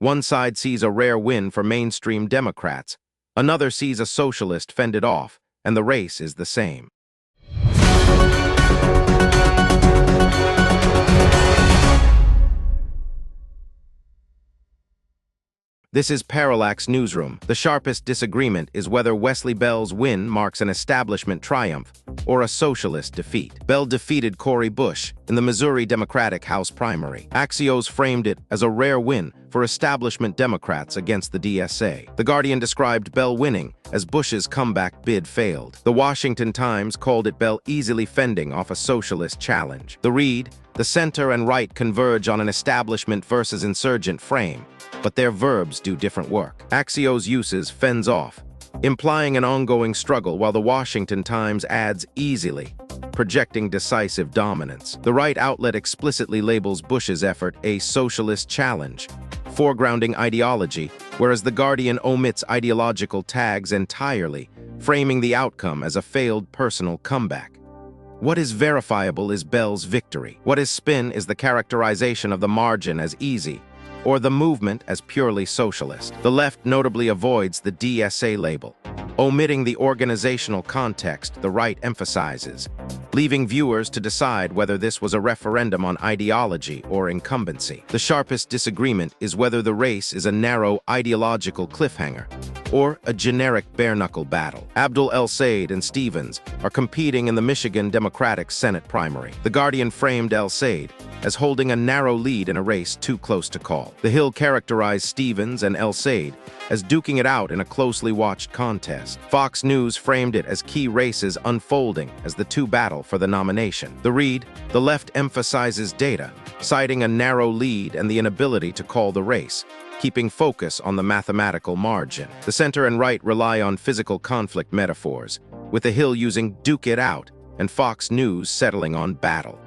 One side sees a rare win for mainstream Democrats, another sees a socialist fended off, and the race is the same. This is Parallax Newsroom. The sharpest disagreement is whether Wesley Bell's win marks an establishment triumph or a socialist defeat. Bell defeated Cori Bush in the Missouri Democratic House primary. Axios framed it as a rare win for establishment Democrats against the DSA. The Guardian described Bell winning as Bush's comeback bid failed. The Washington Times called it Bell easily fending off a socialist challenge. The Read, the center and right converge on an establishment versus insurgent frame, but their verbs do different work. Axios uses fends off, implying an ongoing struggle, while the Washington Times adds easily, projecting decisive dominance. The right outlet explicitly labels Bush's effort a socialist challenge, foregrounding ideology, whereas the Guardian omits ideological tags entirely, framing the outcome as a failed personal comeback. What is verifiable is Bell's victory. What is spin is the characterization of the margin as easy, or the movement as purely socialist. The left notably avoids the DSA label, omitting the organizational context the right emphasizes, leaving viewers to decide whether this was a referendum on ideology or incumbency. The sharpest disagreement is whether the race is a narrow ideological cliffhanger or a generic bare-knuckle battle. Abdul El-Sayed and Stevens are competing in the Michigan Democratic Senate primary. The Guardian framed El-Sayed as holding a narrow lead in a race too close to call. The Hill characterized Stevens and El-Sayed as duking it out in a closely watched contest. Fox News framed it as key races unfolding as the two battle for the nomination. The Read, the left emphasizes data, citing a narrow lead and the inability to call the race, keeping focus on the mathematical margin. The center and right rely on physical conflict metaphors, with the Hill using duke it out and Fox News settling on battle.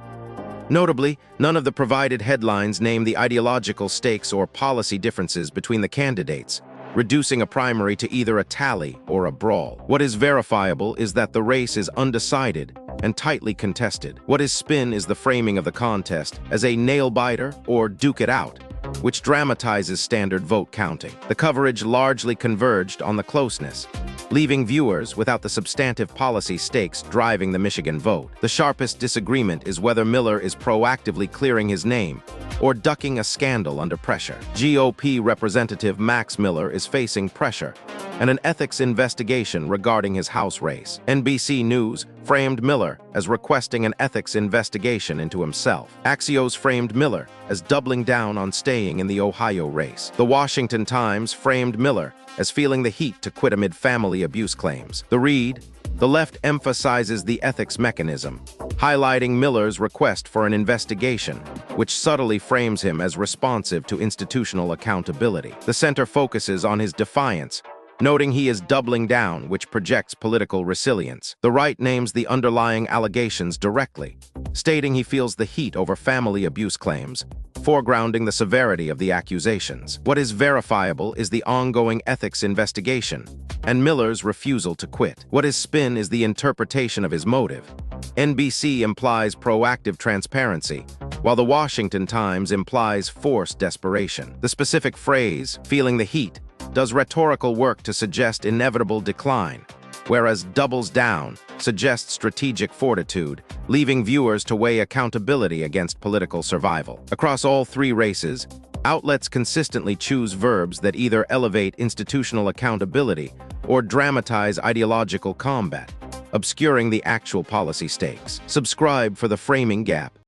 Notably, none of the provided headlines name the ideological stakes or policy differences between the candidates, reducing a primary to either a tally or a brawl. What is verifiable is that the race is undecided and tightly contested. What is spin is the framing of the contest as a nail-biter or duke it out, which dramatizes standard vote counting. The coverage largely converged on the closeness, leaving viewers without the substantive policy stakes driving the Michigan vote. The sharpest disagreement is whether Miller is proactively clearing his name or ducking a scandal under pressure. GOP Representative Max Miller is facing pressure and an ethics investigation regarding his House race. NBC News framed Miller as requesting an ethics investigation into himself. Axios framed Miller as doubling down on staying in the Ohio race. The Washington Times framed Miller as feeling the heat to quit amid family abuse claims. The Read, the left emphasizes the ethics mechanism, highlighting Miller's request for an investigation, which subtly frames him as responsive to institutional accountability. The center focuses on his defiance, noting he is doubling down, which projects political resilience. The right names the underlying allegations directly, stating he feels the heat over family abuse claims, foregrounding the severity of the accusations. What is verifiable is the ongoing ethics investigation and Miller's refusal to quit. What is spin is the interpretation of his motive. NBC implies proactive transparency, while the Washington Times implies forced desperation. The specific phrase, feeling the heat, does rhetorical work to suggest inevitable decline, whereas doubles down suggests strategic fortitude, leaving viewers to weigh accountability against political survival. Across all three races, outlets consistently choose verbs that either elevate institutional accountability or dramatize ideological combat, obscuring the actual policy stakes. Subscribe for the framing gap.